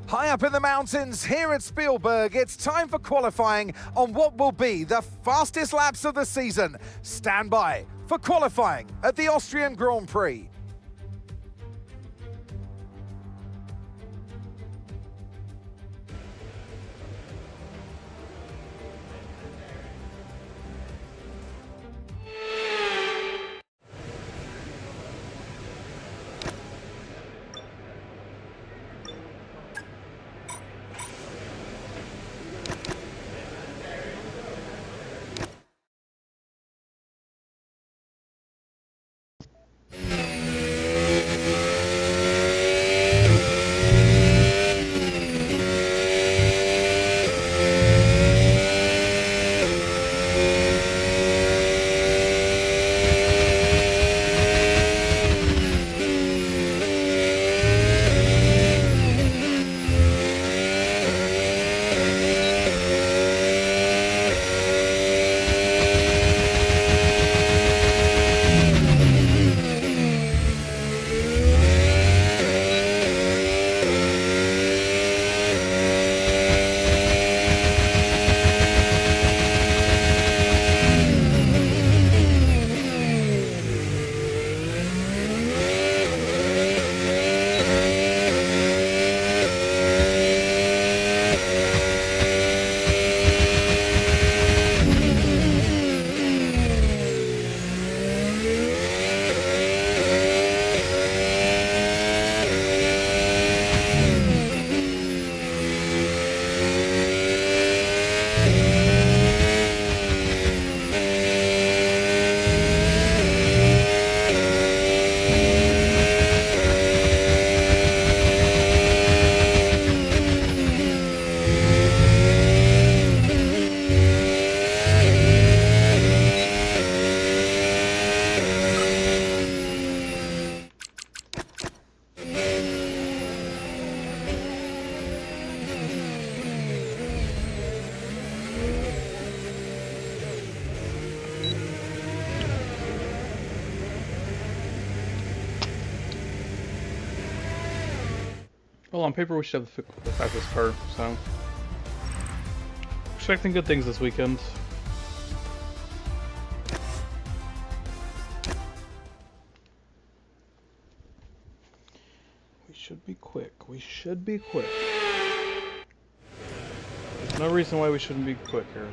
High up in the mountains here at Spielberg, it's time for qualifying on what will be the fastest laps of the season. Stand by for qualifying at the Austrian Grand Prix. Well, on paper we should have the fastest car, so expecting good things this weekend. We should be quick. We should be quick. There's no reason why we shouldn't be quick here.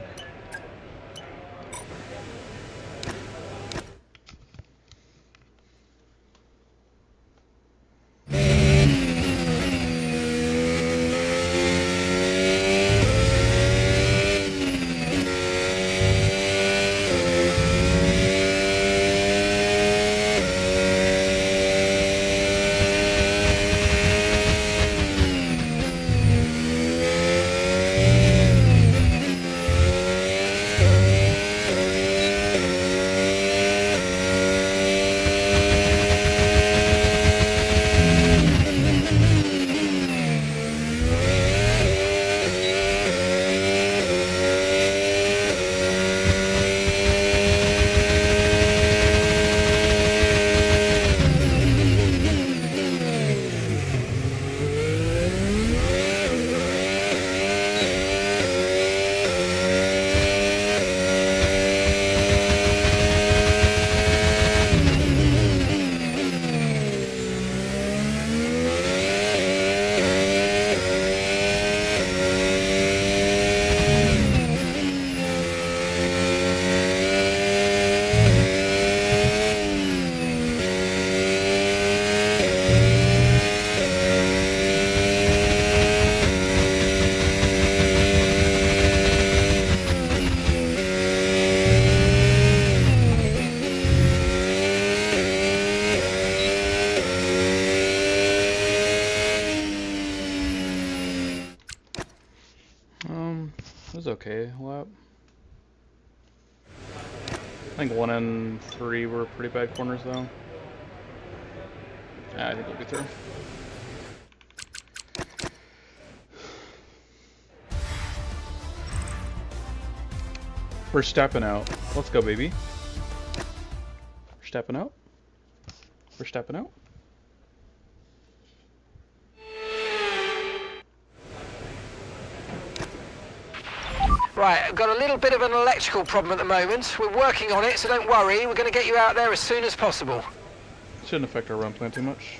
It was okay lap. I think 1 and 3 were pretty bad corners though. Yeah, I think we'll be through. We're stepping out. Let's go, baby. We're stepping out. We're stepping out. Right, I've got a little bit of an electrical problem at the moment. We're working on it, so don't worry. We're going to get you out there as soon as possible. Shouldn't affect our run plan too much.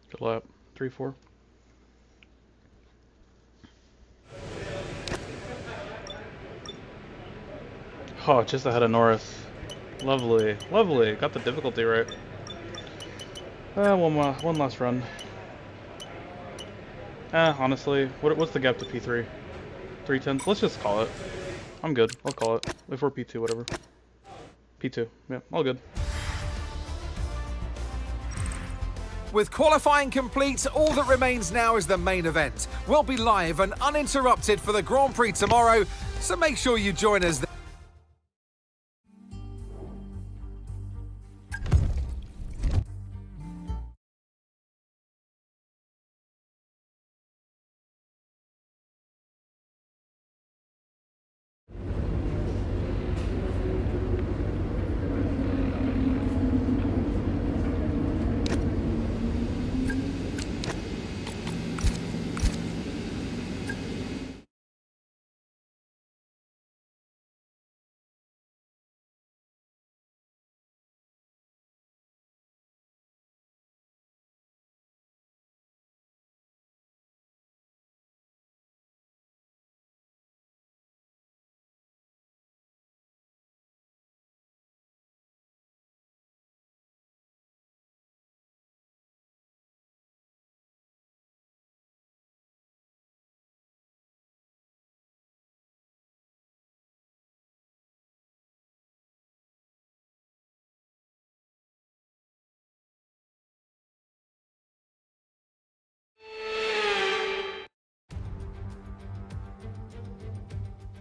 Good lap. 3-4. Oh, just ahead of Norris. Lovely, lovely. Got the difficulty right. One last run. Honestly, what's the gap to P3? 3/10. Let's just call it. I'm good. I'll call it. If we're P2, whatever. P2. Yeah, all good. With qualifying complete, all that remains now is the main event. We'll be live and uninterrupted for the Grand Prix tomorrow, so make sure you join us there.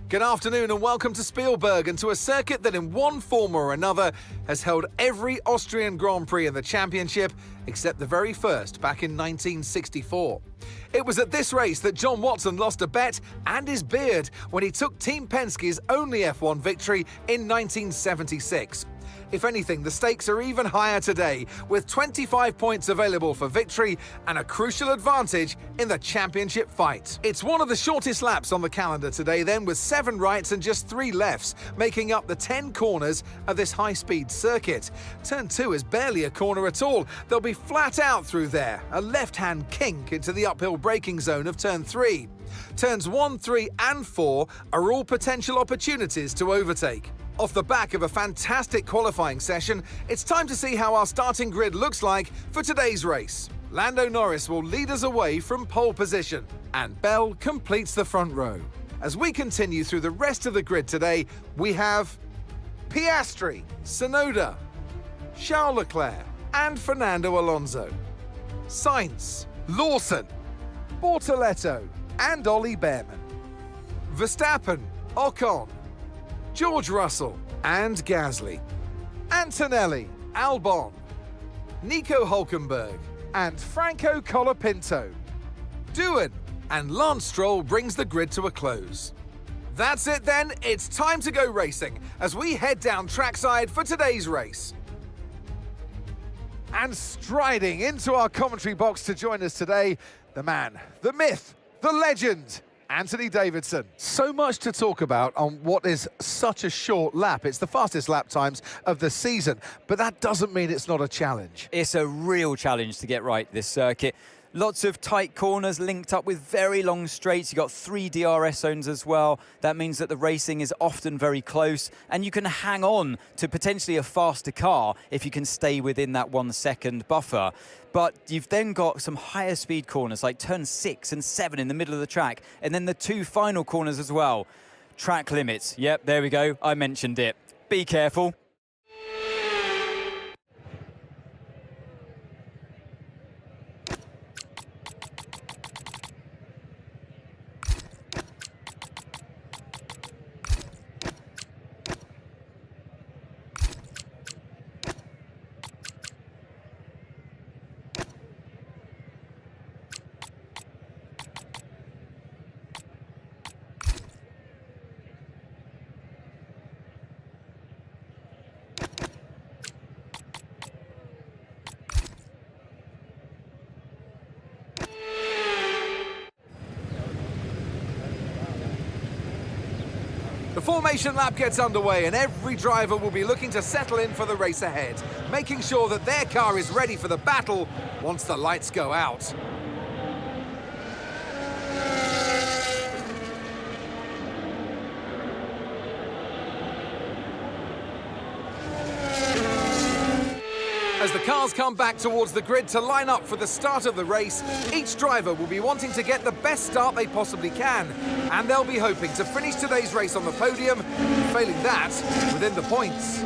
Good afternoon and welcome to Spielberg and to a circuit that in one form or another has held every Austrian Grand Prix in the championship except the very first back in 1964. It was at this race that John Watson lost a bet and his beard when he took Team Penske's only F1 victory in 1976. If anything, the stakes are even higher today, with 25 points available for victory and a crucial advantage in the championship fight. It's one of the shortest laps on the calendar today then, with 7 rights and just 3 lefts, making up the 10 corners of this high-speed circuit. Turn 2 is barely a corner at all. They'll be flat out through there, a left-hand kink into the uphill braking zone of Turn 3. Turns 1, 3 and 4 are all potential opportunities to overtake. Off the back of a fantastic qualifying session, it's time to see how our starting grid looks like for today's race. Lando Norris will lead us away from pole position, and Bell completes the front row. As we continue through the rest of the grid today, we have Piastri, Tsunoda, Charles Leclerc, and Fernando Alonso, Sainz, Lawson, Bortoletto, and Ollie Behrman, Verstappen, Ocon, George Russell and Gasly, Antonelli, Albon, Nico Hulkenberg and Franco Colapinto. Doohan and Lance Stroll brings the grid to a close. That's it then, it's time to go racing as we head down trackside for today's race. And striding into our commentary box to join us today, the man, the myth, the legend, Anthony Davidson. So much to talk about on what is such a short lap. It's the fastest lap times of the season, but that doesn't mean it's not a challenge. It's a real challenge to get right this circuit. Lots of tight corners linked up with very long straights. You've got 3 DRS zones as well. That means that the racing is often very close and you can hang on to potentially a faster car if you can stay within that 1 second buffer. But you've then got some higher speed corners like turn 6 and 7 in the middle of the track, and then the 2 final corners as well. Track limits. Yep, there we go. I mentioned it. Be careful. The formation lap gets underway and every driver will be looking to settle in for the race ahead, making sure that their car is ready for the battle once the lights go out. As the cars come back towards the grid to line up for the start of the race, each driver will be wanting to get the best start they possibly can, and they'll be hoping to finish today's race on the podium, and failing that, within the points.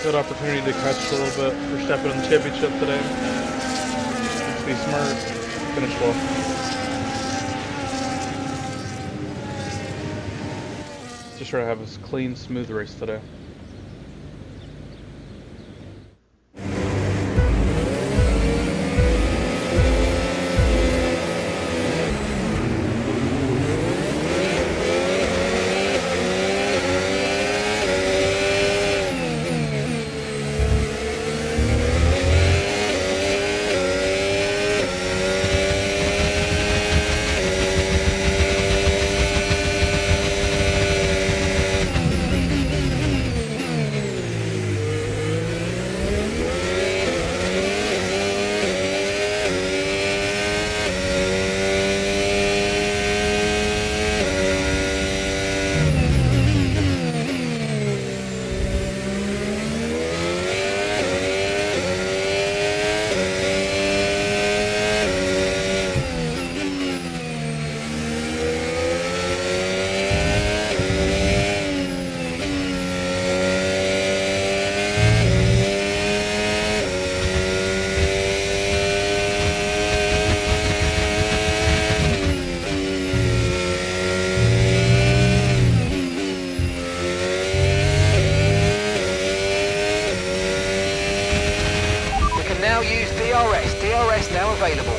Good opportunity to catch a little bit for stepping in the championship today. Let's be smart, finish well. Just try to have a clean, smooth race today. Now use DRS. DRS now available.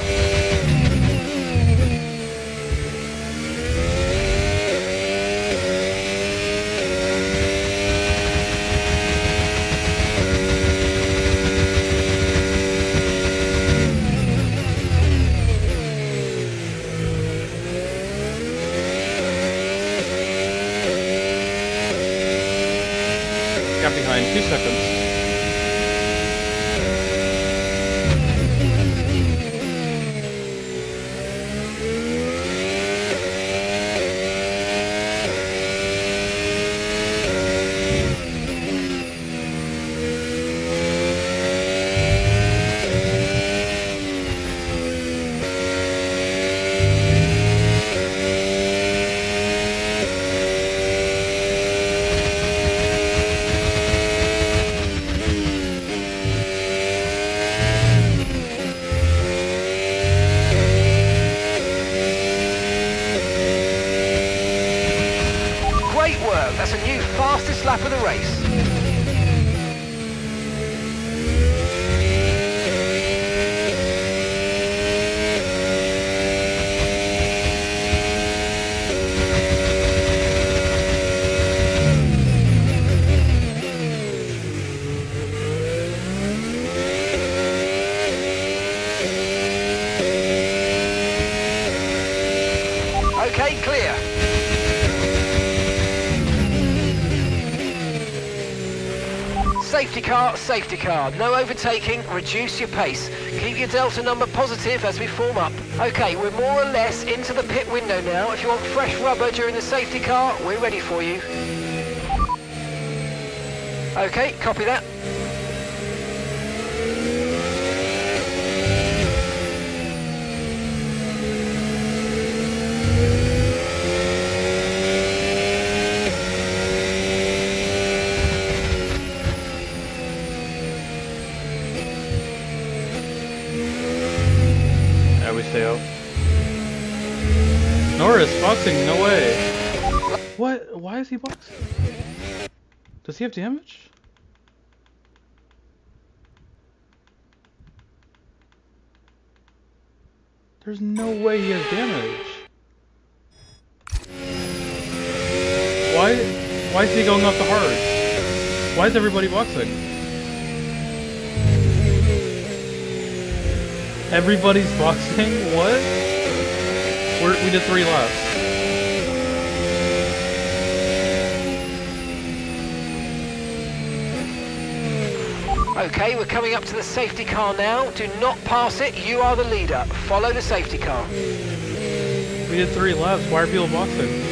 Got behind 2 seconds. lap of the race. Okay, clear. Safety car. No overtaking, reduce your pace. Keep your delta number positive as we form up. Okay, we're more or less into the pit window now. If you want fresh rubber during the safety car, we're ready for you. Okay, copy that. We stay out. Norris, boxing, no way. What? Why is he boxing? Does he have damage? There's no way he has damage. Why is he going off the hard? Why is everybody boxing? Everybody's boxing? What? We did 3 laps. Okay, we're coming up to the safety car now. Do not pass it, you are the leader. Follow the safety car. We did 3 laps, why are people boxing?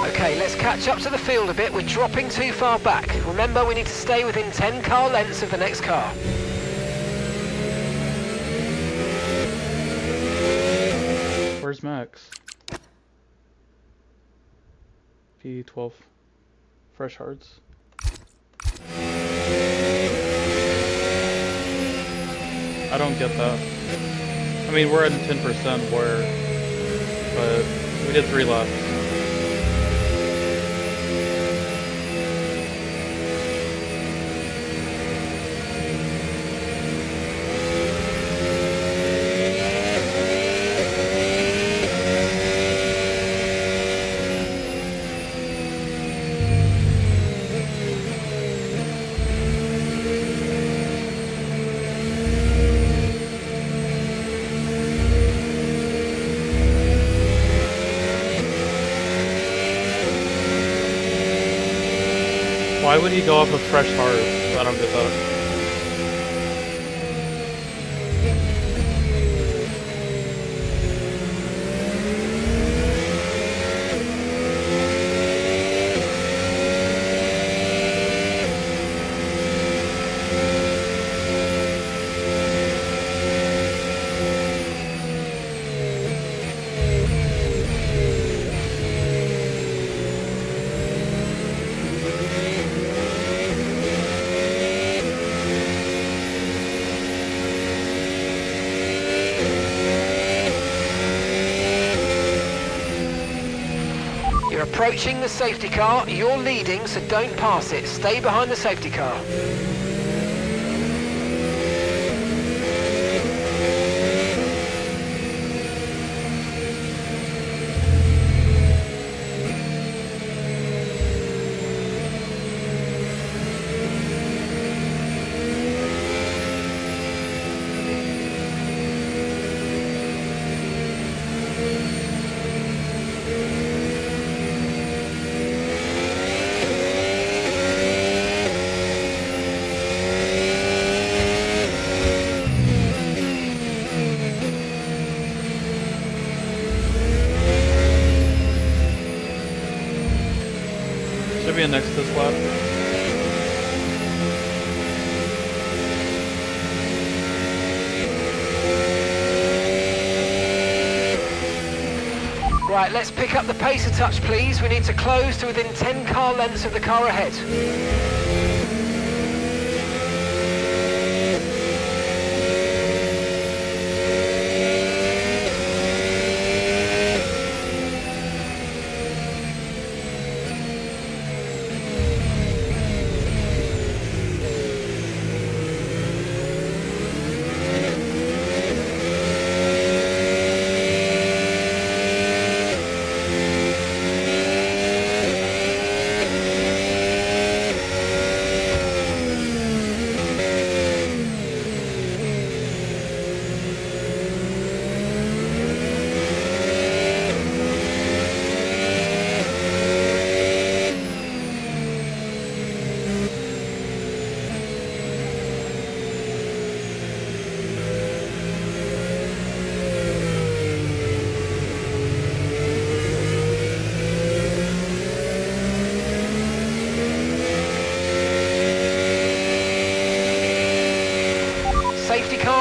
Okay, let's catch up to the field a bit. We're dropping too far back. Remember, we need to stay within 10 car lengths of the next car. Where's Max? P12. Fresh hards. I don't get that. I mean, we're at 10% where, but we did 3 laps. Why would he go off a fresh hard? I don't get that. You're approaching the safety car. You're leading, so don't pass it. Stay behind the safety car. Should be next to this lap. Right, let's pick up the pace a touch, please. We need to close to within 10 car lengths of the car ahead.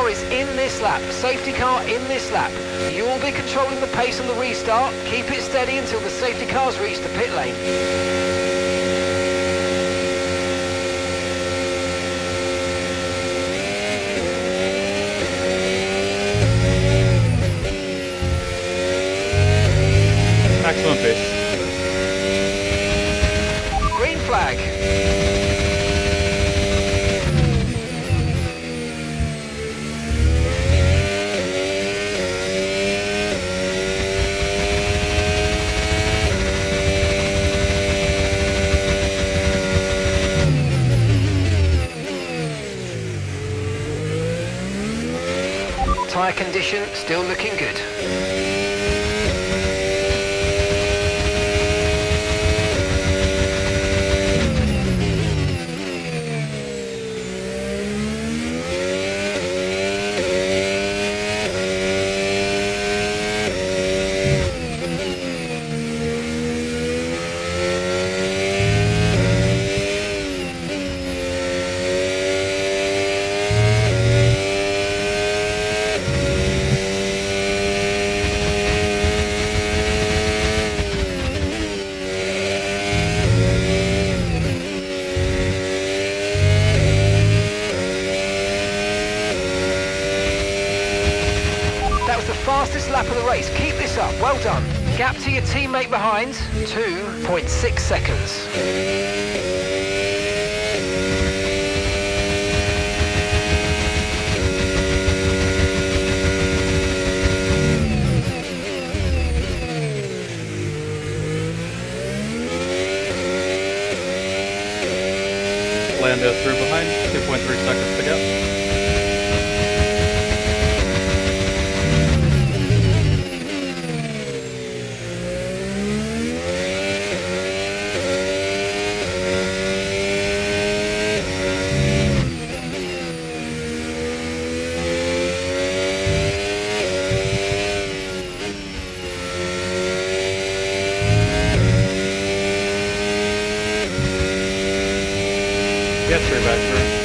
car is in this lap. Safety car in this lap. You will be controlling the pace on the restart. Keep it steady until the safety cars reach the pit lane. Maximum pace. Green flag. Tyre condition still looking good. That was the fastest lap of the race. Keep this up. Well done. Gap to your teammate behind, 2.6 seconds. Lando through behind, 2.3 seconds to go. Get through back through.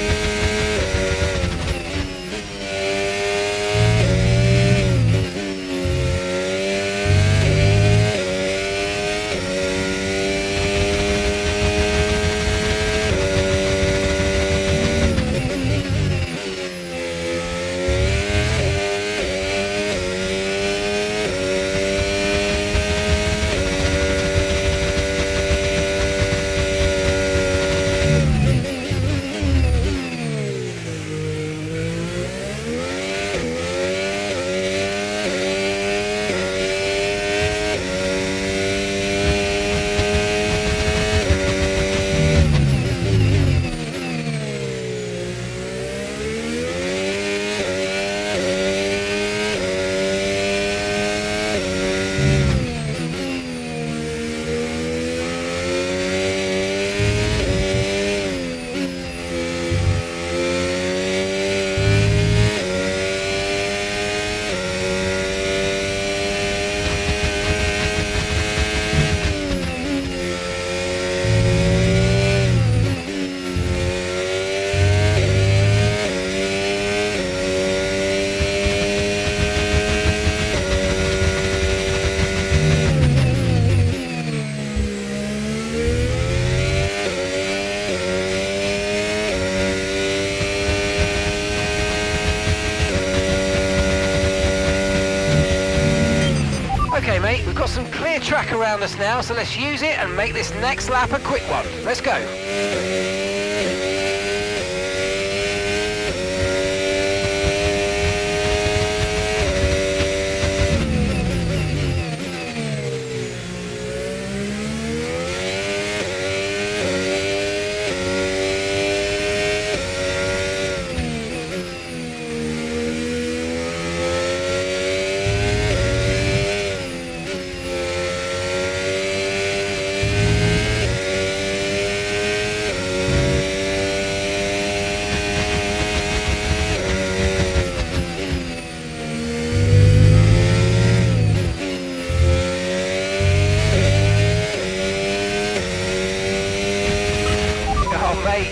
Okay mate, we've got some clear track around us now, so let's use it and make this next lap a quick one. Let's go.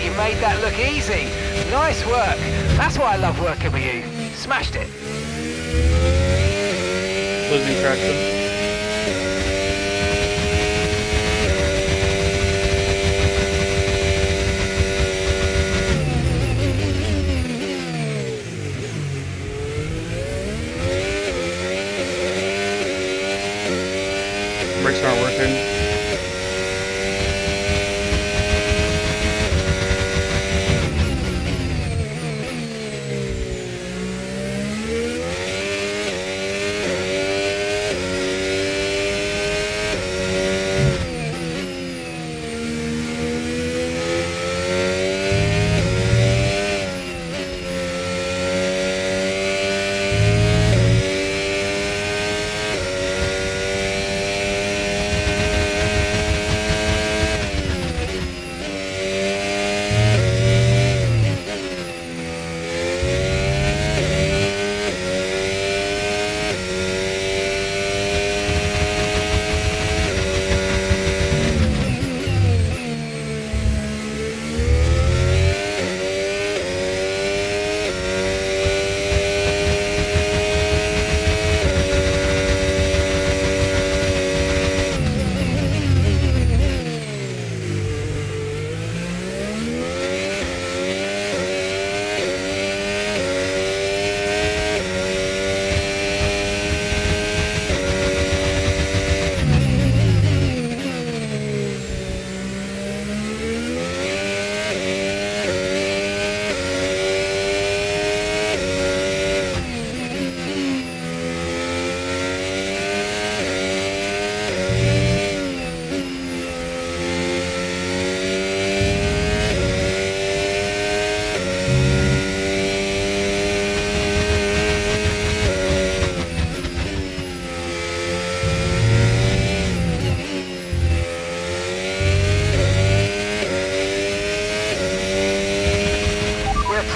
You made that look easy. Nice work. That's why I love working with you. Smashed it. Losing traction. Brakes aren't working.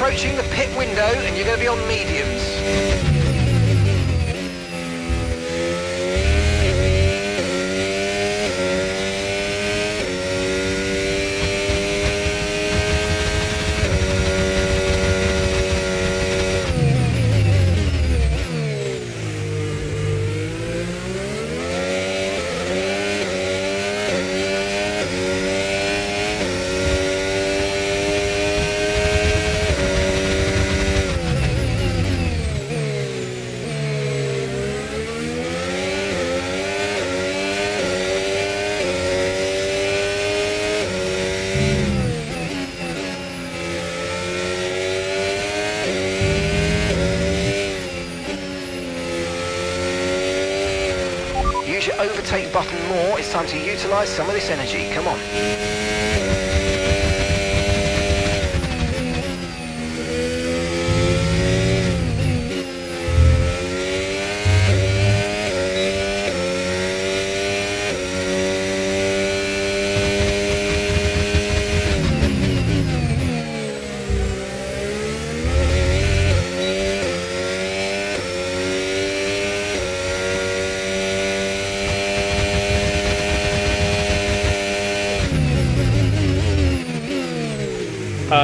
Approaching the pit window and you're going to be on mediums. Use your overtake button more. It's time to utilise some of this energy. Come on.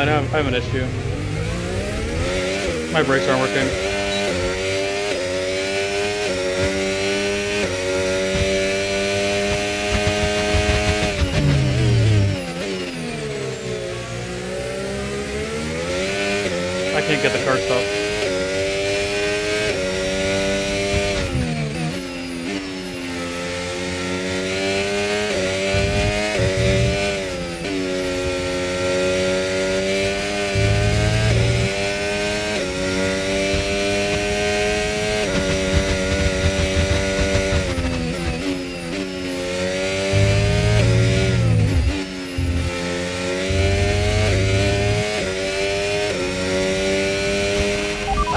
No, I have an issue. My brakes aren't working. I can't get the car stopped.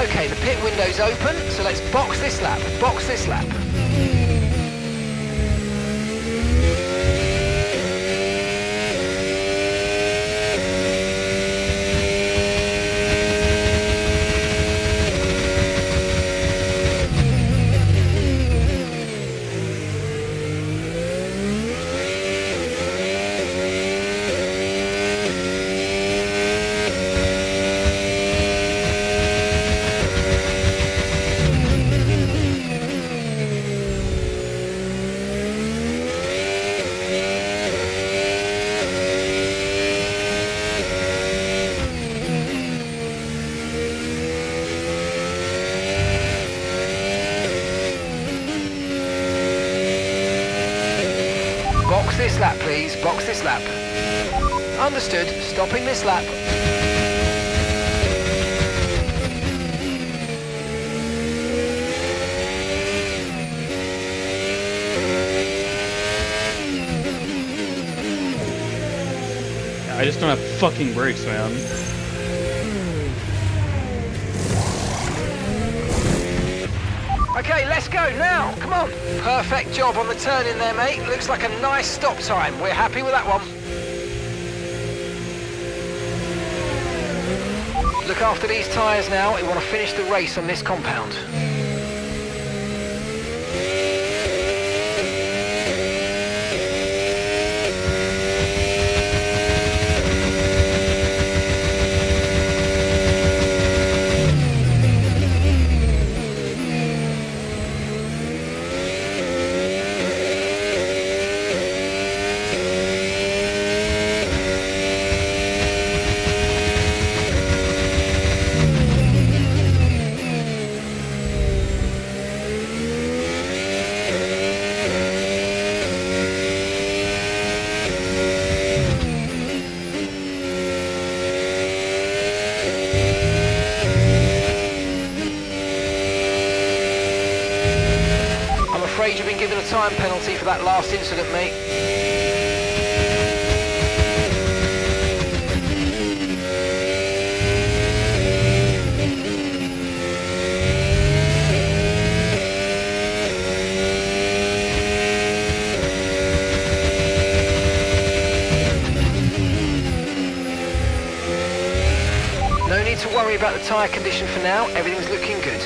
Okay, the pit window's open, so let's box this lap. Box this lap. Box this lap, please. Box this lap. Understood. Stopping this lap. I just don't have fucking brakes, man. Okay, let's go now. Come on. Perfect job on the turn in there, mate. Looks like a nice stop time. We're happy with that one. Look after these tyres now. We want to finish the race on this compound. I'm afraid you've been given a time penalty for that last incident, mate. No need to worry about the tyre condition for now. Everything's looking good.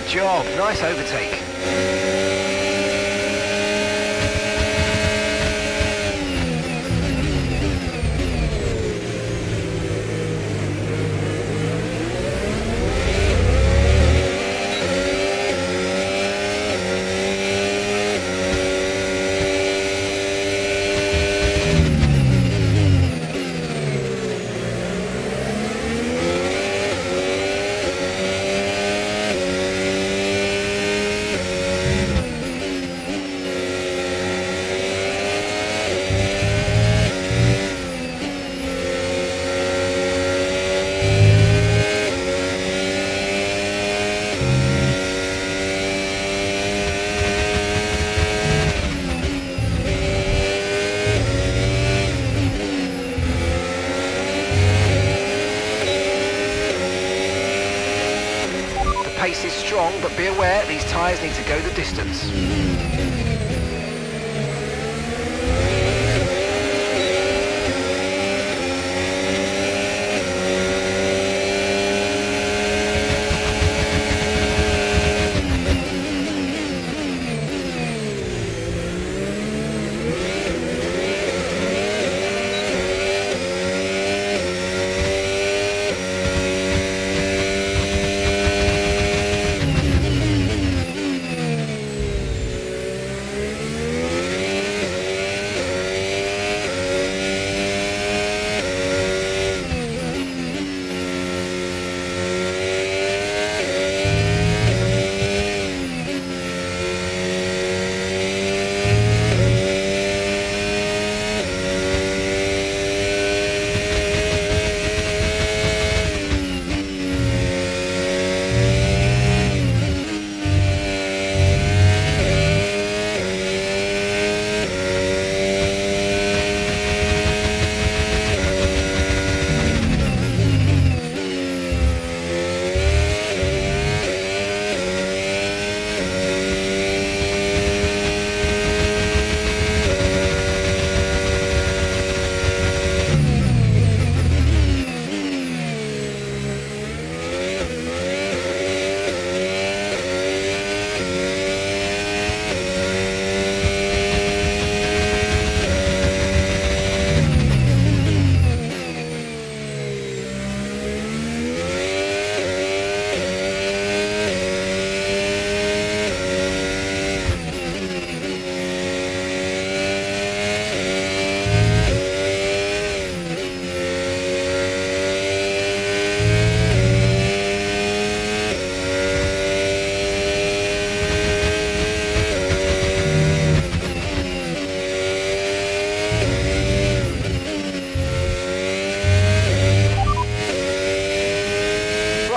Job. Nice overtake. Pace is strong, but be aware these tyres need to go the distance.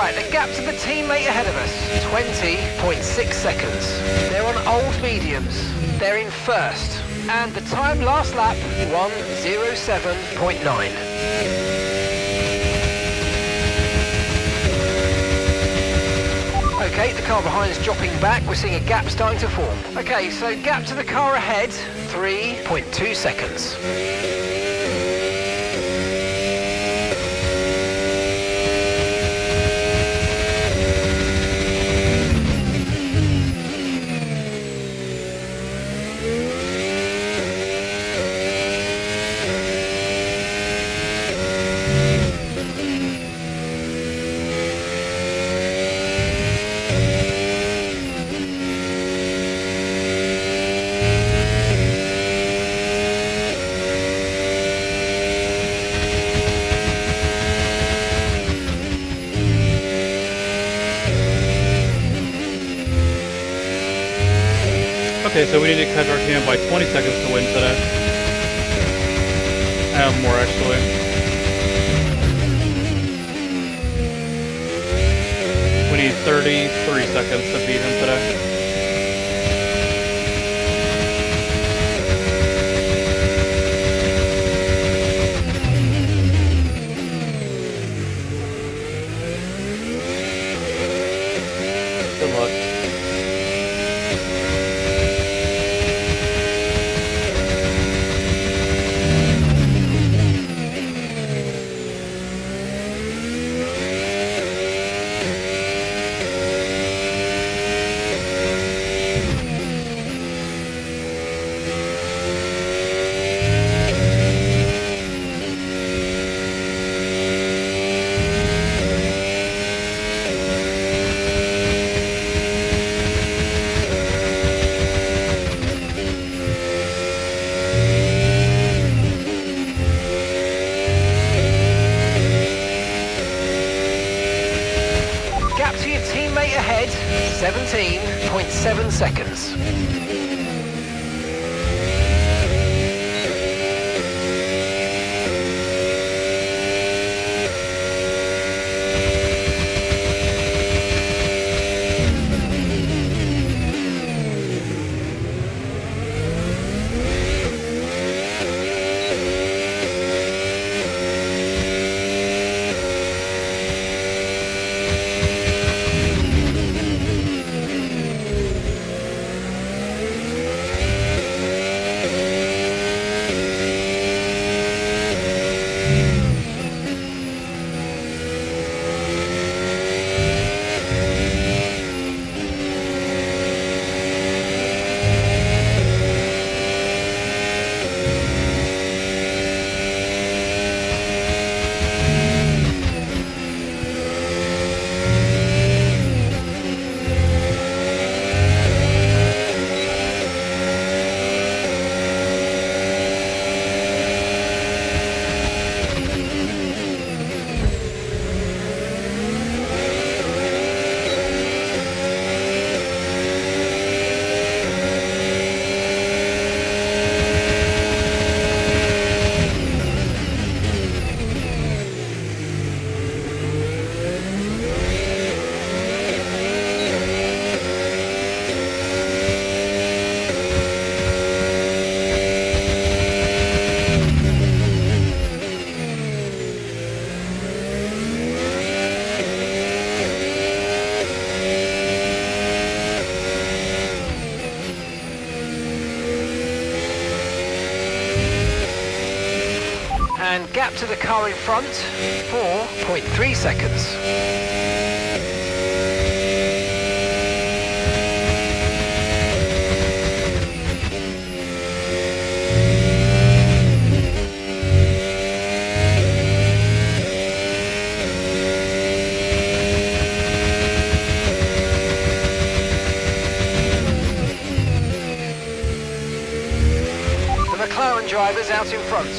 Right, the gap to the teammate ahead of us, 20.6 seconds. They're on old mediums. They're in first. And the time last lap, 1:07.9. Okay, the car behind is dropping back. We're seeing a gap starting to form. Okay, so gap to the car ahead, 3.2 seconds. Okay, so we need to catch our team by 20 seconds to win today. I have more actually. We need 33 seconds to beat him today. Good luck. Gap to your teammate ahead, 17.7 seconds. And gap to the car in front, 4.3 seconds. The McLaren driver's out in front.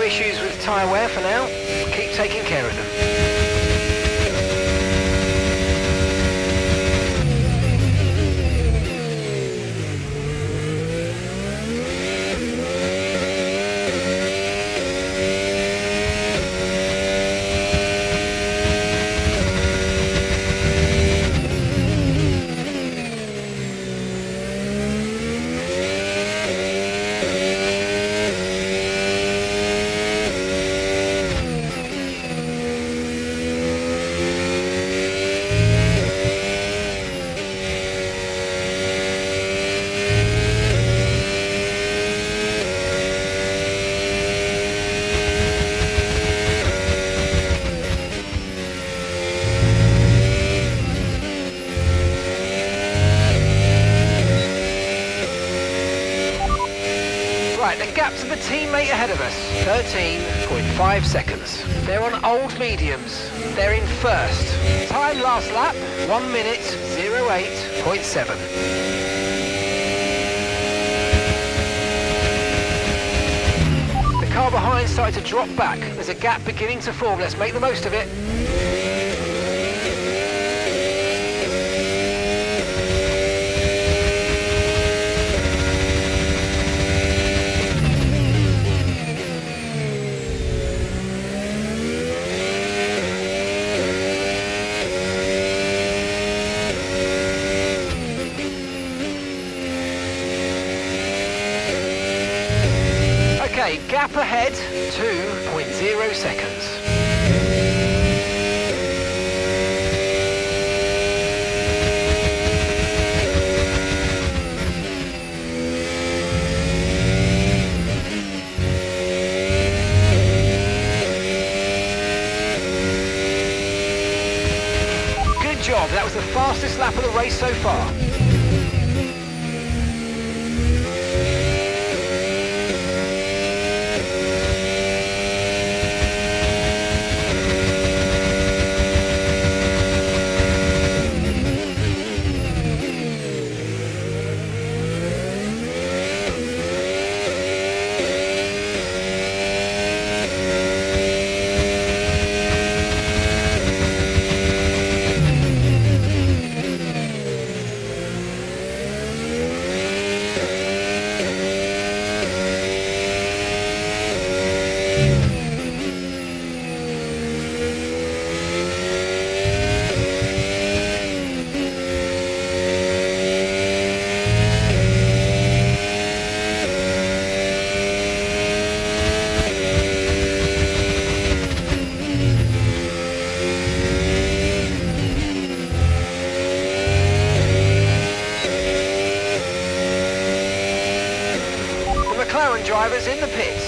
issues with tyre wear for now. Keep taking care of them. Right, the gap to the teammate ahead of us, 13.5 seconds. They're on old mediums. They're in first. Time last lap, 1 minute, 08.7. The car behind started to drop back. There's a gap beginning to form. Let's make the most of it. Okay, gap ahead, 2.0 seconds. Good job, that was the fastest lap of the race so far. McLaren drivers in the pits.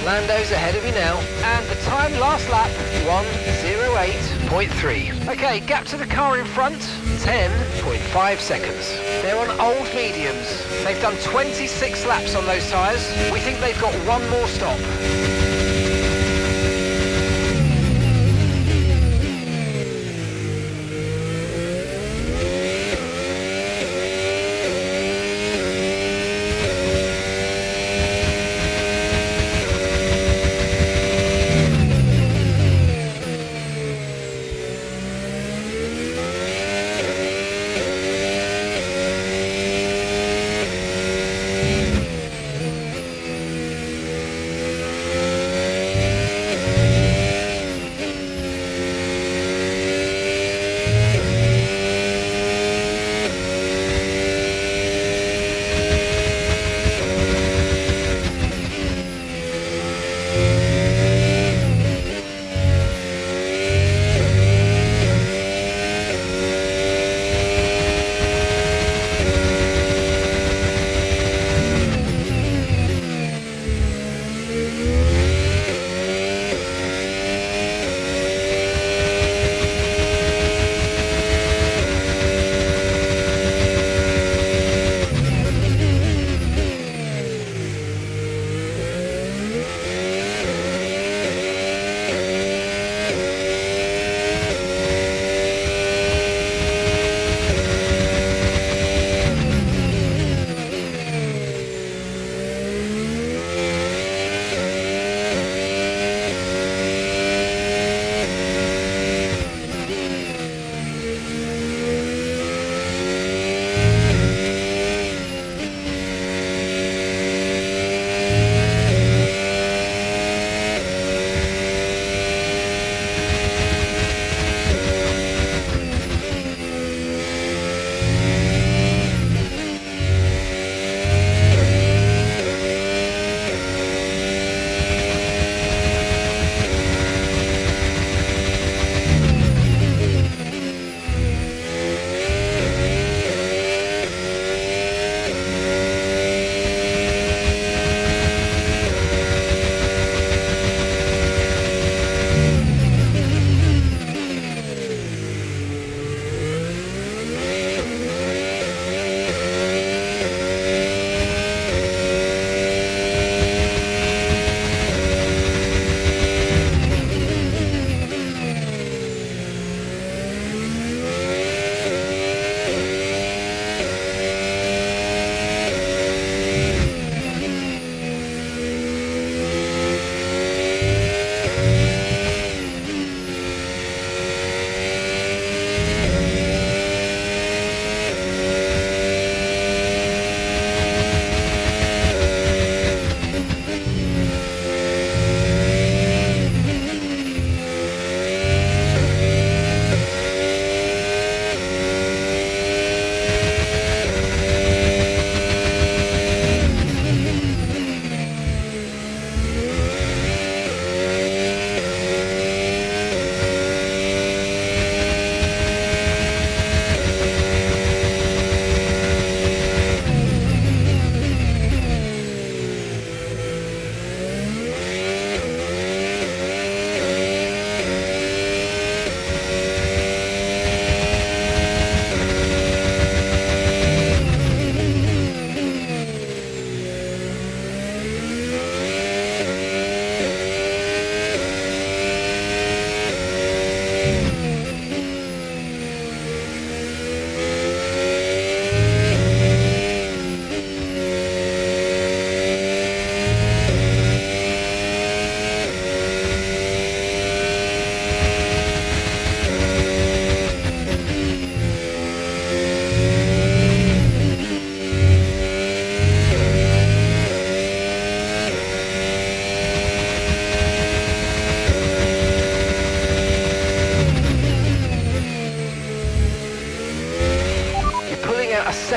Lando's ahead of you now, and the time last lap, 1:08.3. Okay, gap to the car in front, 10.5 seconds. They're on old mediums. They've done 26 laps on those tyres. We think they've got one more stop.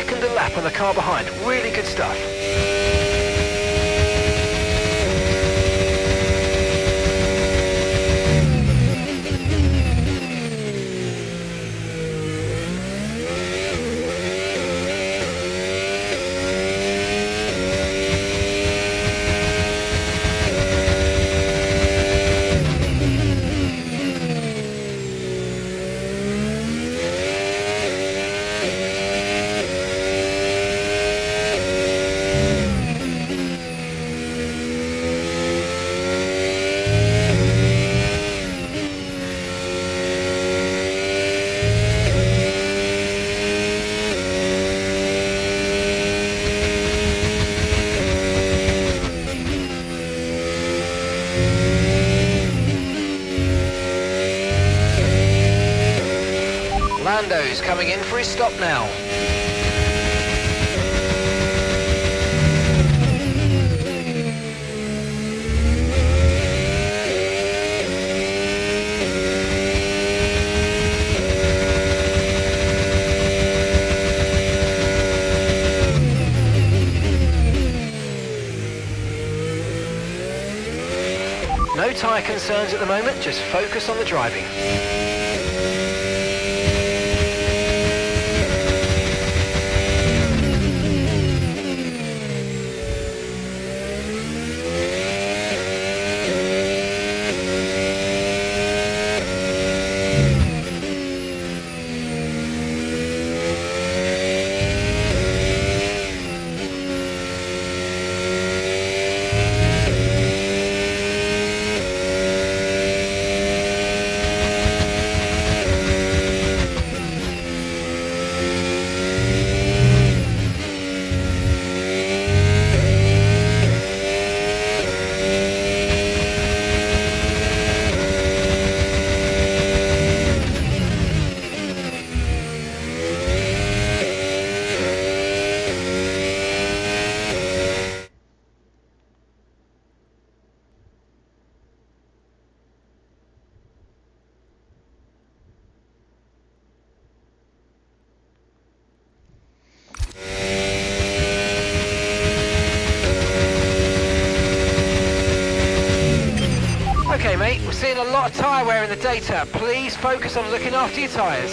second a lap on the car behind. Really good stuff. Lando's coming in for his stop now. No tyre concerns at the moment, just focus on the driving. Okay mate, we're seeing a lot of tyre wear in the data. Please focus on looking after your tyres.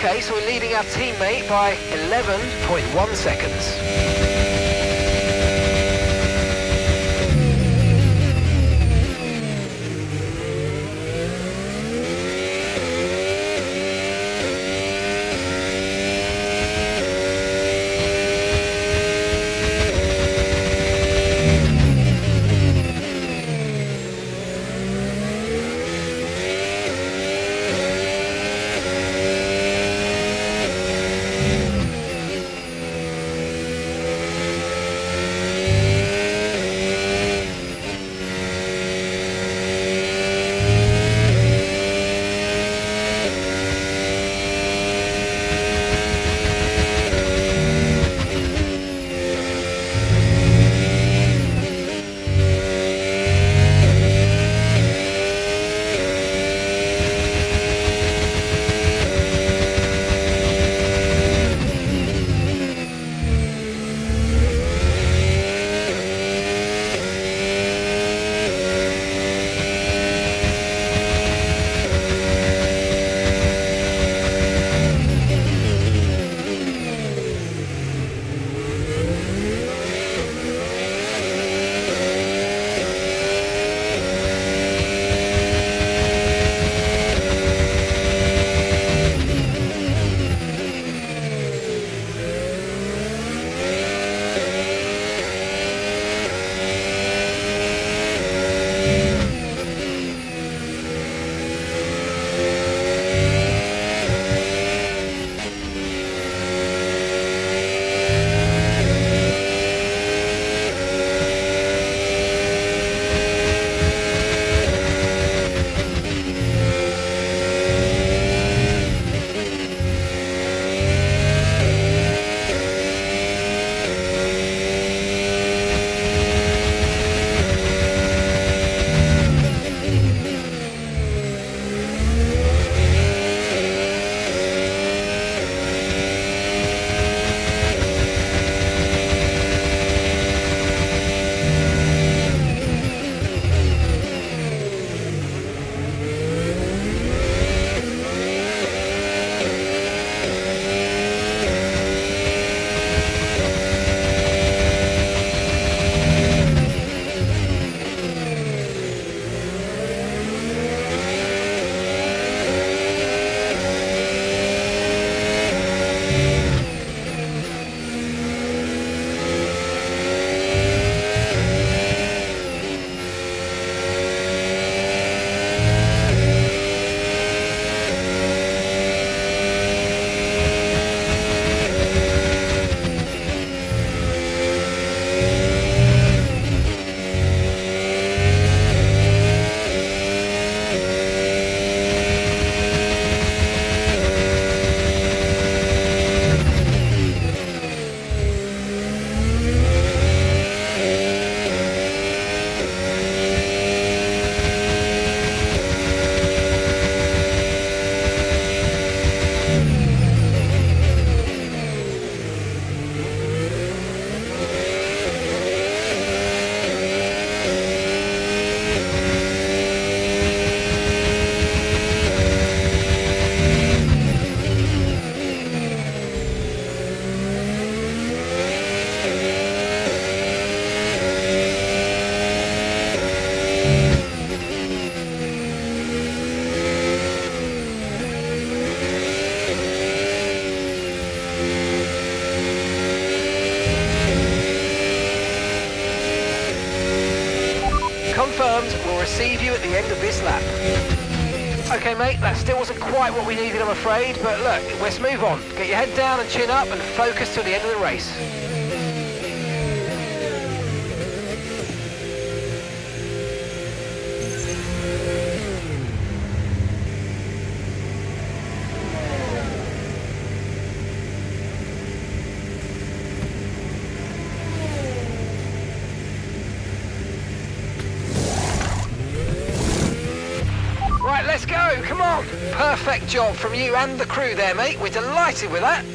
Okay, so we're leading our teammate by 11.1 seconds. Confirmed, we'll receive you at the end of this lap. Okay mate, that still wasn't quite what we needed I'm afraid, but look, let's move on. Get your head down and chin up and focus till the end of the race. Right, let's go, come on. Perfect job from you and the crew there, mate. We're delighted with that.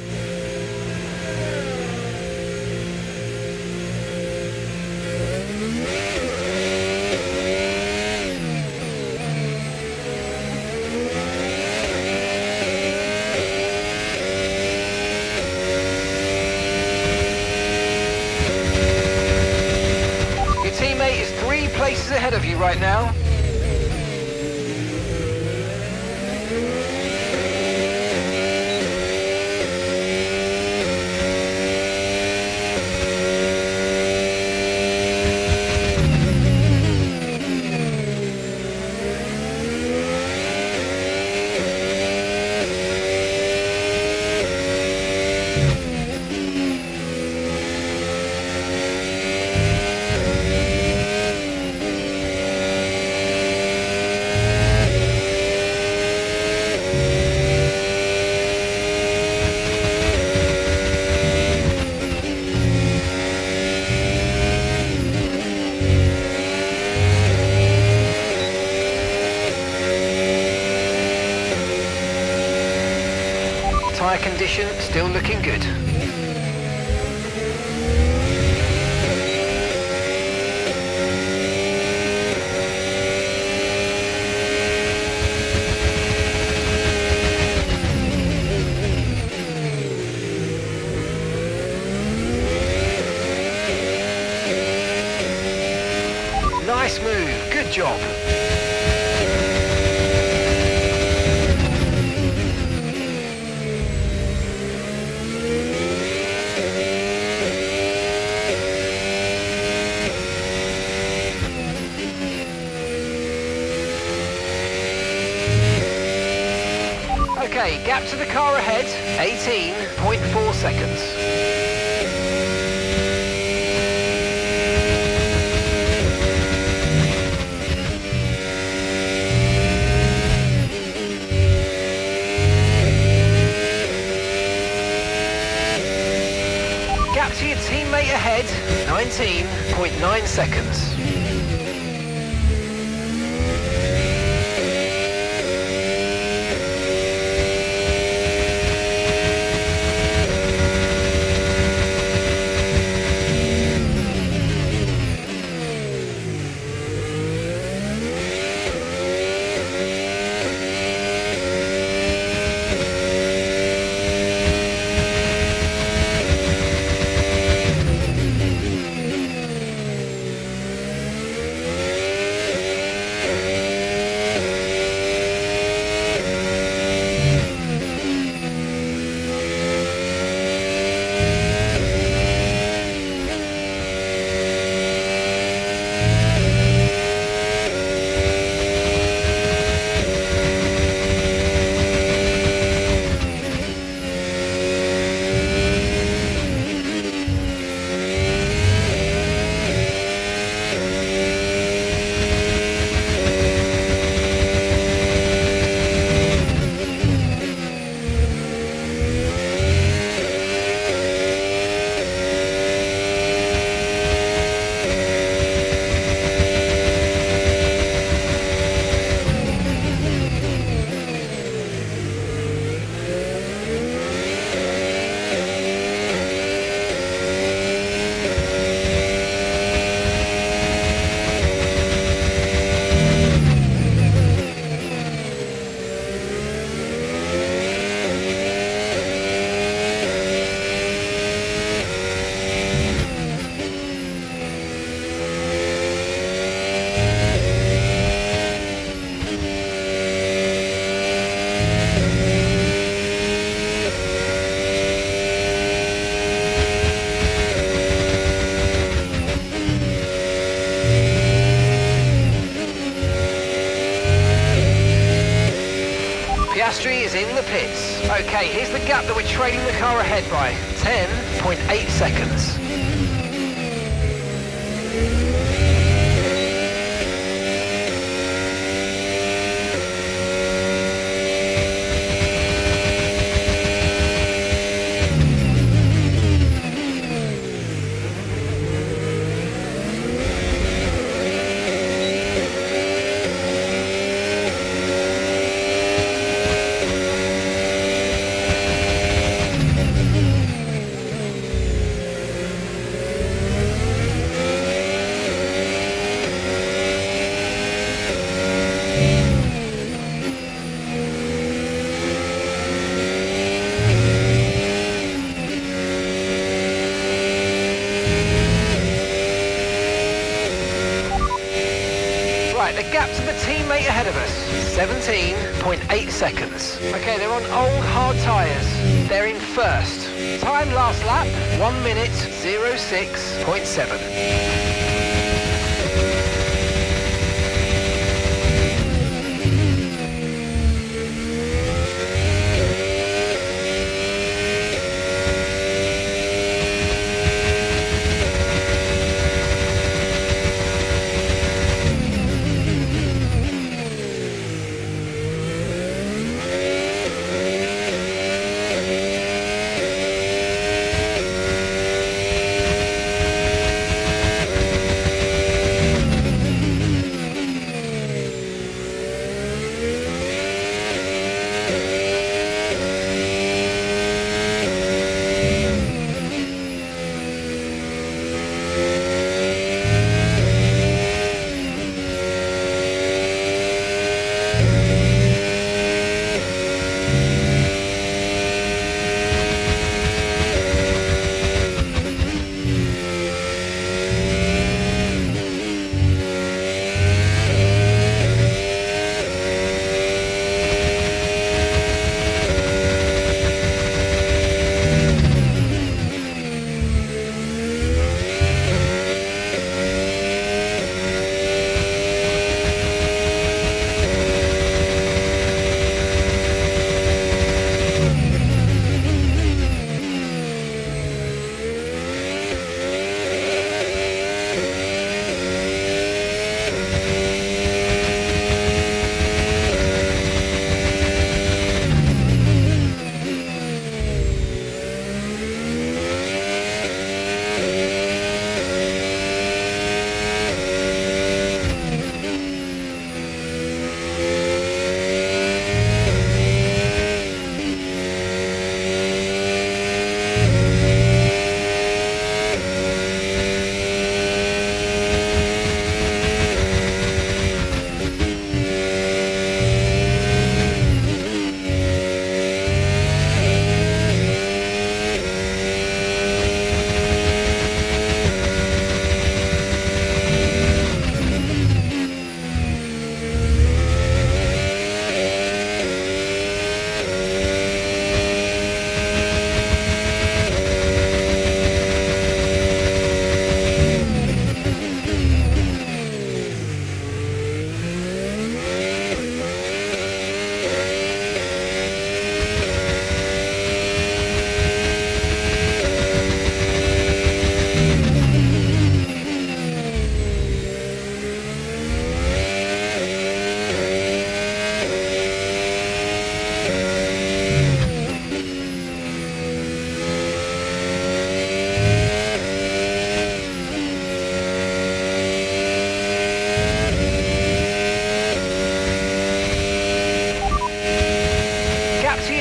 now. Tyre condition still looking good. Nice move, good job. Okay, gap to the car ahead, 18.4 seconds. Gap to your teammate ahead, 19.9 seconds. Piastri is in the pits. Okay, here's the gap that we're trailing the car ahead by. 10.8 seconds. the gap to the teammate ahead of us, 17.8 seconds. Okay, they're on old hard tyres. They're in first. Time last lap, 1 minute, 06.7.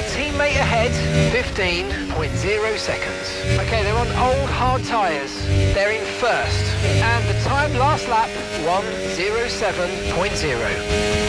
Teammate ahead, 15.0 seconds. Okay, they're on old hard tyres. They're in first. And the time last lap, 1:07.0.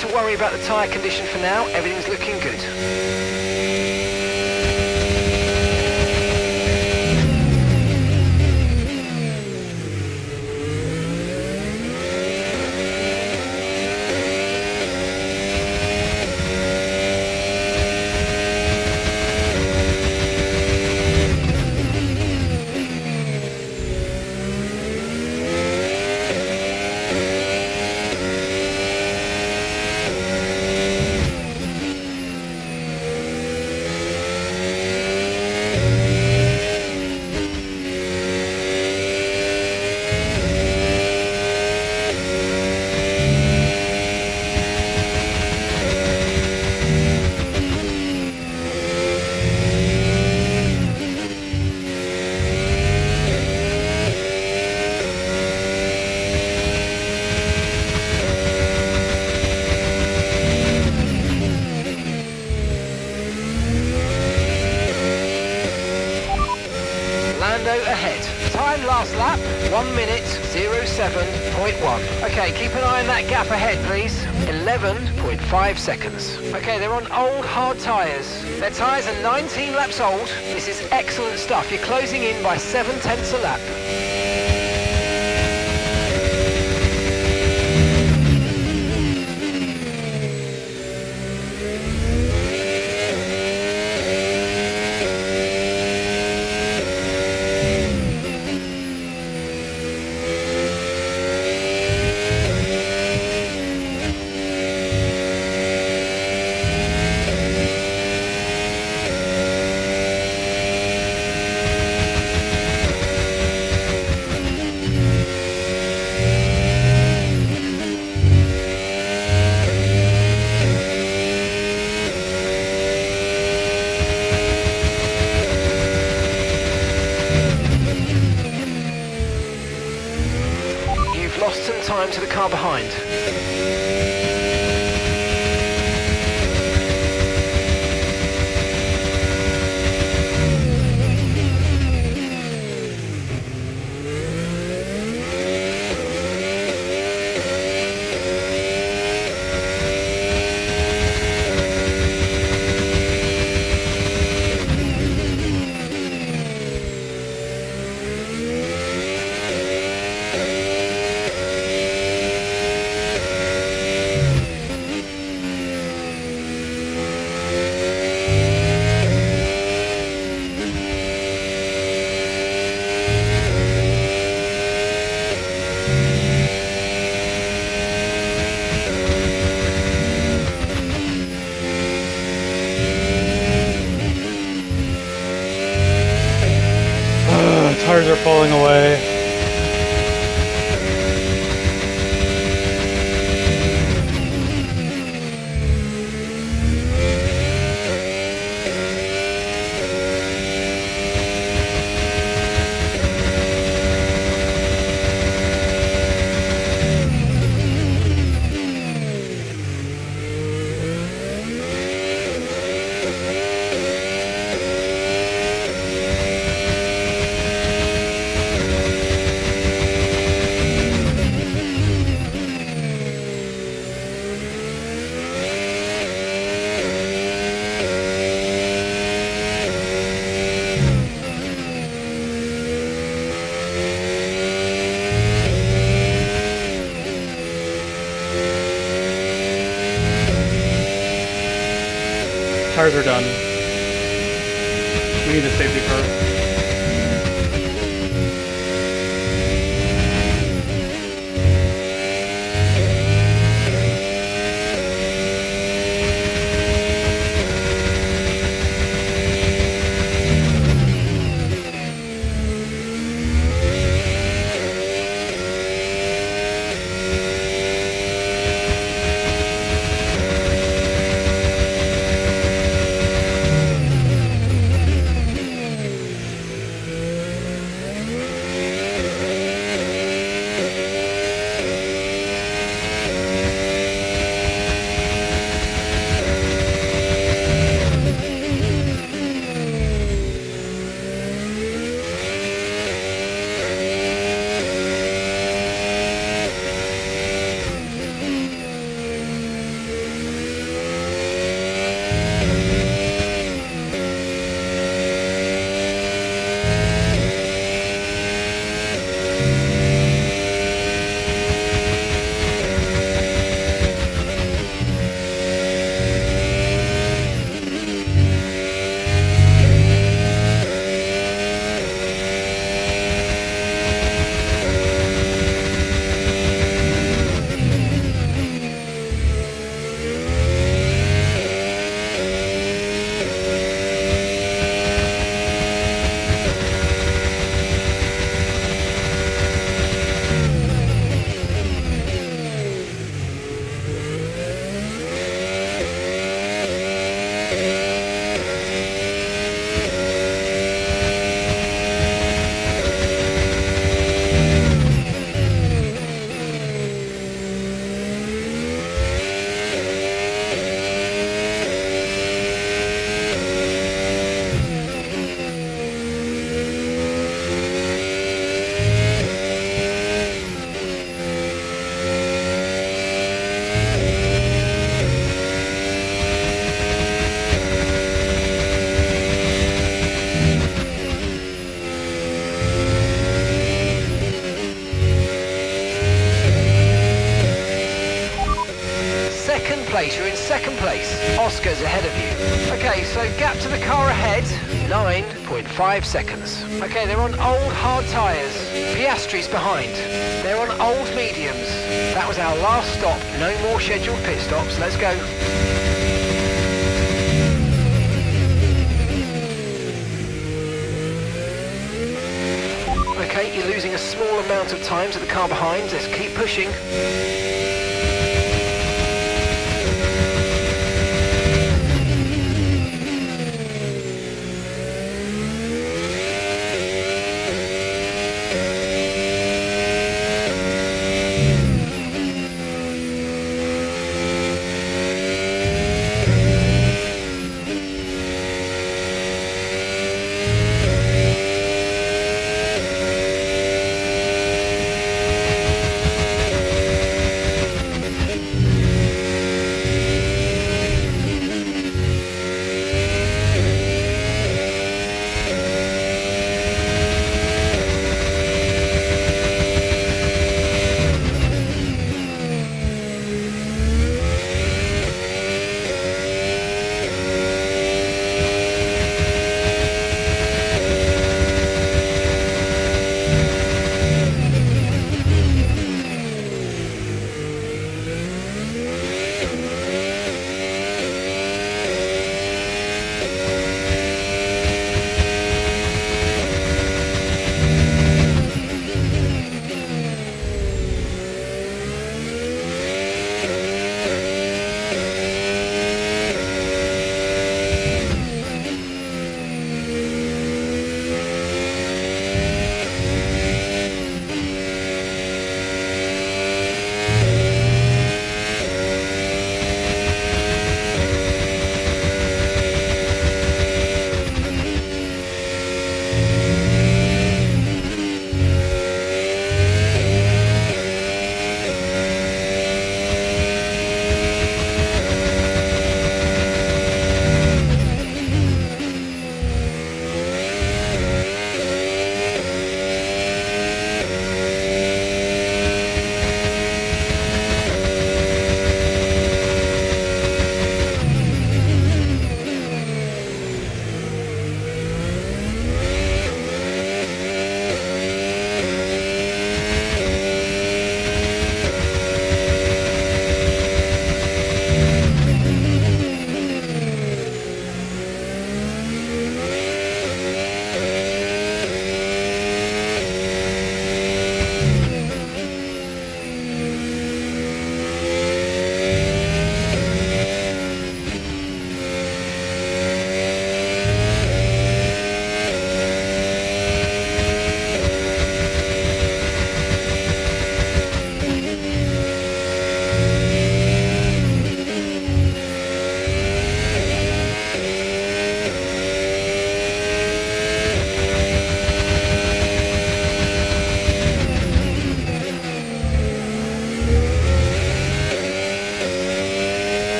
to worry about the tyre condition for now. Everything's looking good. Ahead. Time last lap, 1 minute 07.1. Okay, keep an eye on that gap ahead, please. 11.5 seconds. Okay, they're on old hard tyres. Their tyres are 19 laps old. This is excellent stuff. You're closing in by 7/10 a lap. Lost some time to the car behind. Tires are falling away. Tires are done. We need a safety car. pace. You're in second place. Oscar's ahead of you. Okay, so gap to the car ahead, 9.5 seconds. Okay, they're on old hard tyres. Piastri's behind. They're on old mediums. That was our last stop. No more scheduled pit stops. Let's go. Okay, you're losing a small amount of time to the car behind. Let's keep pushing.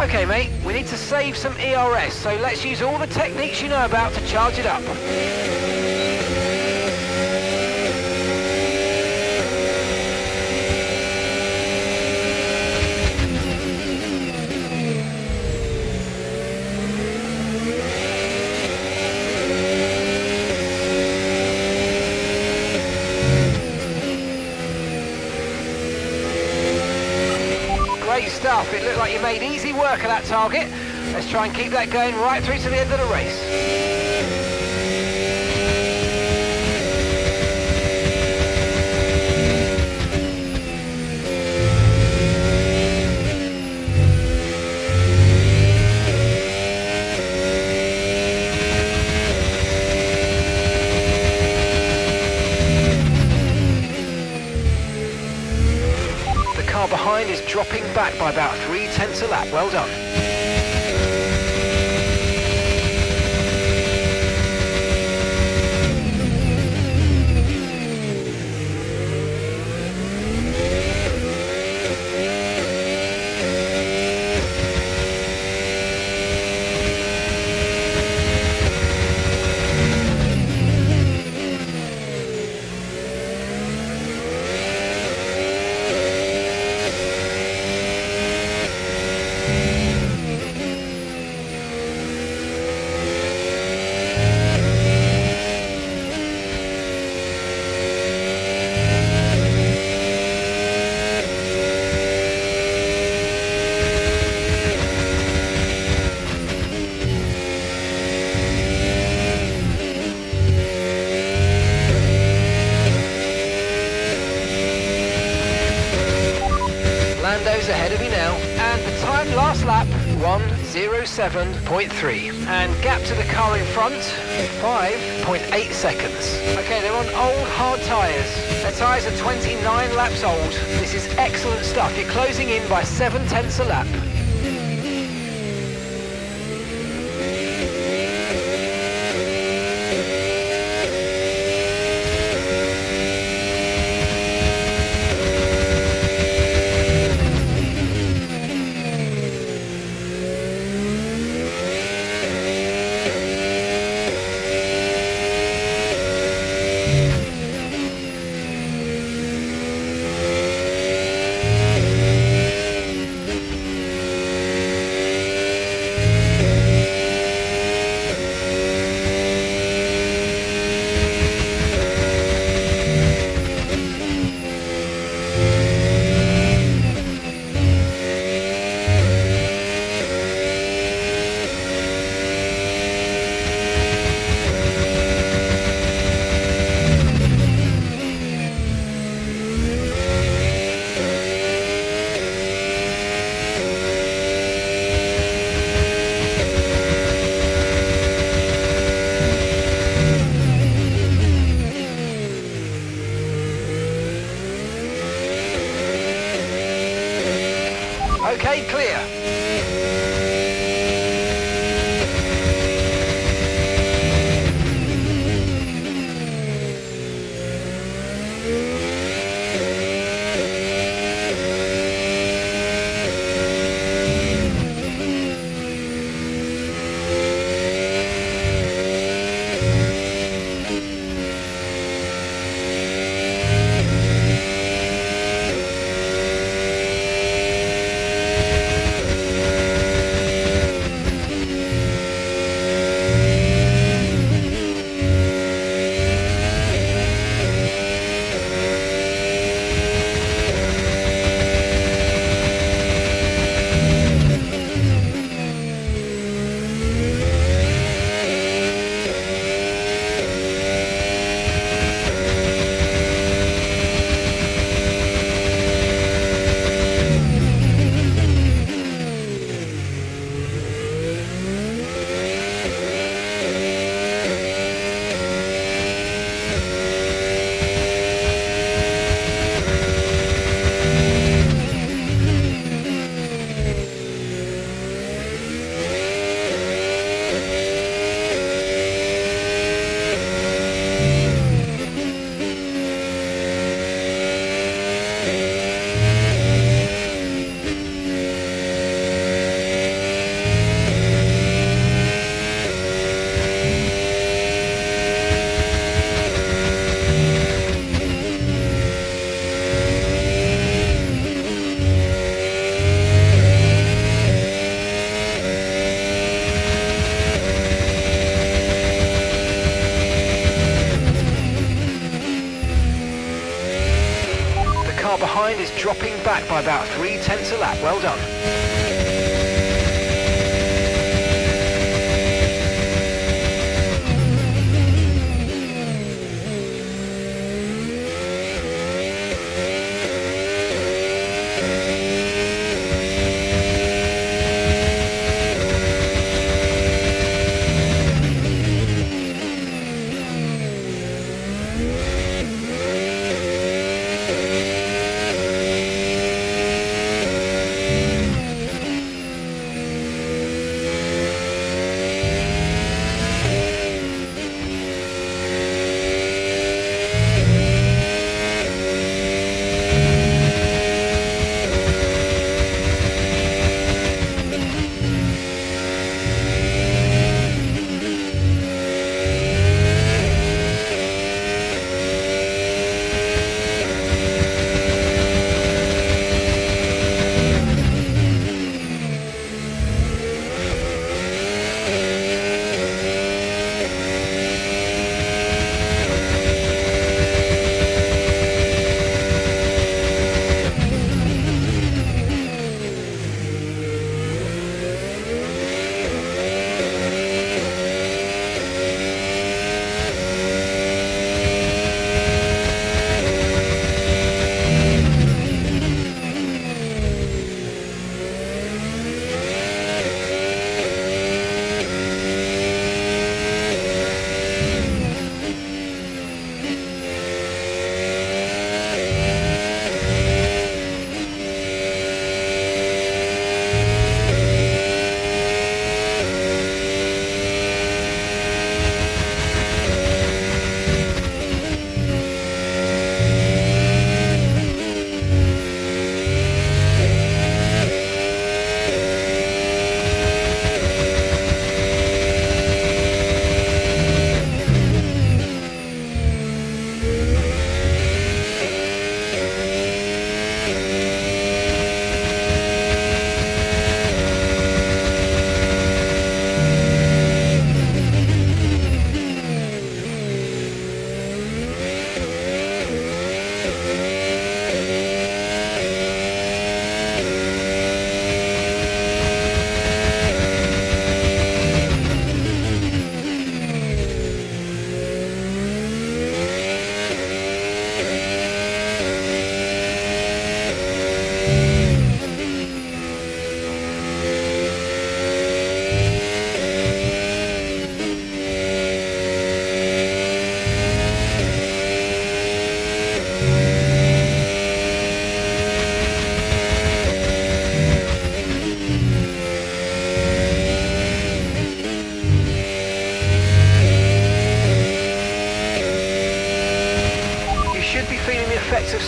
Okay, mate, we need to save some ERS, so let's use all the techniques you know about to charge it up. Great stuff. It looked like you made easy work of that target. Let's try and keep that going right through to the end of the race. Behind is dropping back by about 0.3 a lap. Well done. 1:07.3. And gap to the car in front, 5.8 seconds. Okay, they're on old hard tyres. Their tyres are 29 laps old. This is excellent stuff. You're closing in by 7/10 a lap. Okay, clear. Car behind is dropping back by about 3/10 a lap. Well done.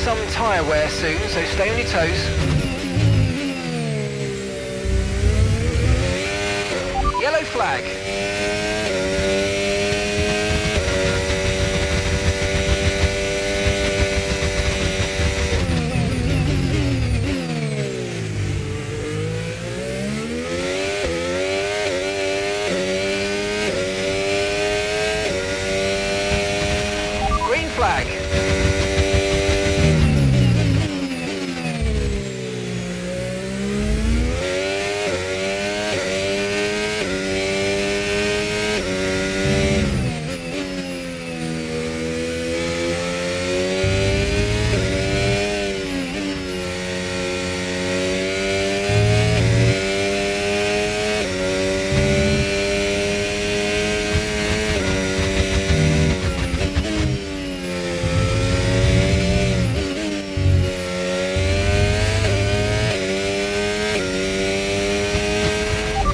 some tyre wear soon, so stay on your toes. Yellow flag. Green flag.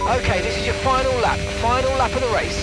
Okay, this is your final lap of the race.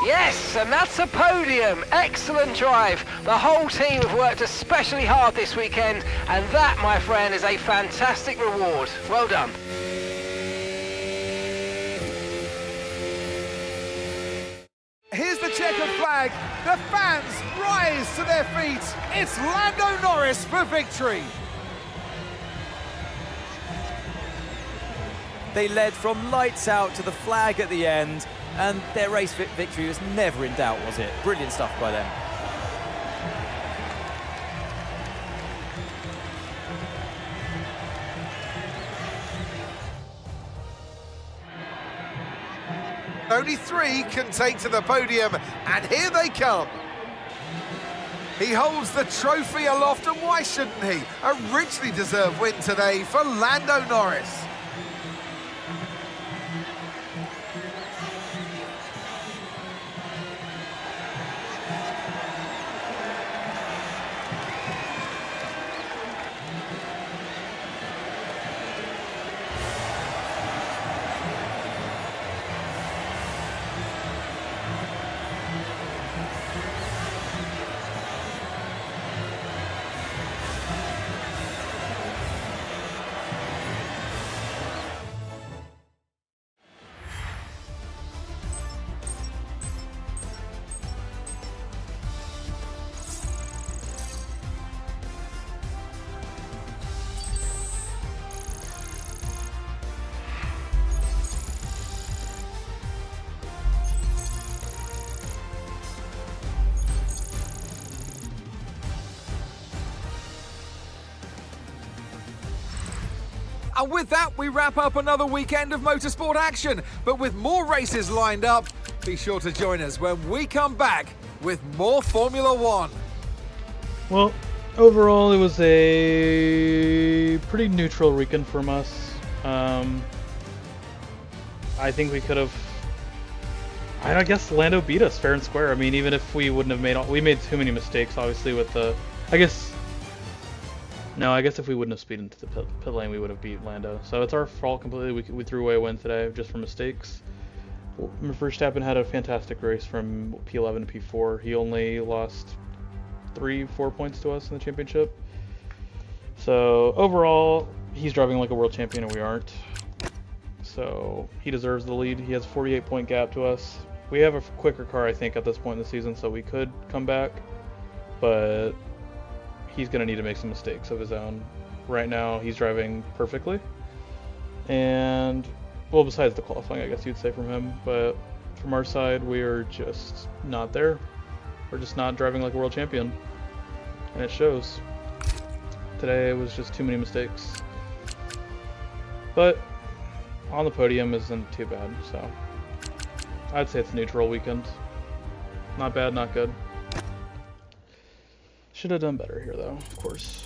Yes, and that's a podium. Excellent drive. The whole team have worked especially hard this weekend, and that, my friend, is a fantastic reward. Well done. Here's the checkered flag. The fans rise to their feet. It's Lando Norris for victory. They led from lights out to the flag at the end, and their race victory was never in doubt, was it? Brilliant stuff by them. Only 3 can take to the podium, and here they come. He holds the trophy aloft, and why shouldn't he? A richly deserved win today for Lando Norris. And with that, we wrap up another weekend of motorsport action. But with more races lined up, be sure to join us when we come back with more Formula One. Well, overall, it was a pretty neutral weekend from us. I think we could have... I guess Lando beat us fair and square. I mean, even if we wouldn't have made... We made too many mistakes, obviously, with the... I guess if we wouldn't have speeded into the pit lane, we would have beat Lando. So it's our fault completely. We threw away a win today just for mistakes. Verstappen had a fantastic race from P11 to P4. He only lost 3-4 points to us in the championship. So overall, he's driving like a world champion and we aren't. So he deserves the lead. He has a 48-point gap to us. We have a quicker car, I think, at this point in the season, so we could come back. But he's going to need to make some mistakes of his own. Right now, he's driving perfectly. And, well, besides the qualifying, I guess you'd say from him. But from our side, we are just not there. We're just not driving like a world champion. And it shows. Today was just too many mistakes. But on the podium isn't too bad, so I'd say it's a neutral weekend. Not bad, not good. Should have done better here, though, of course.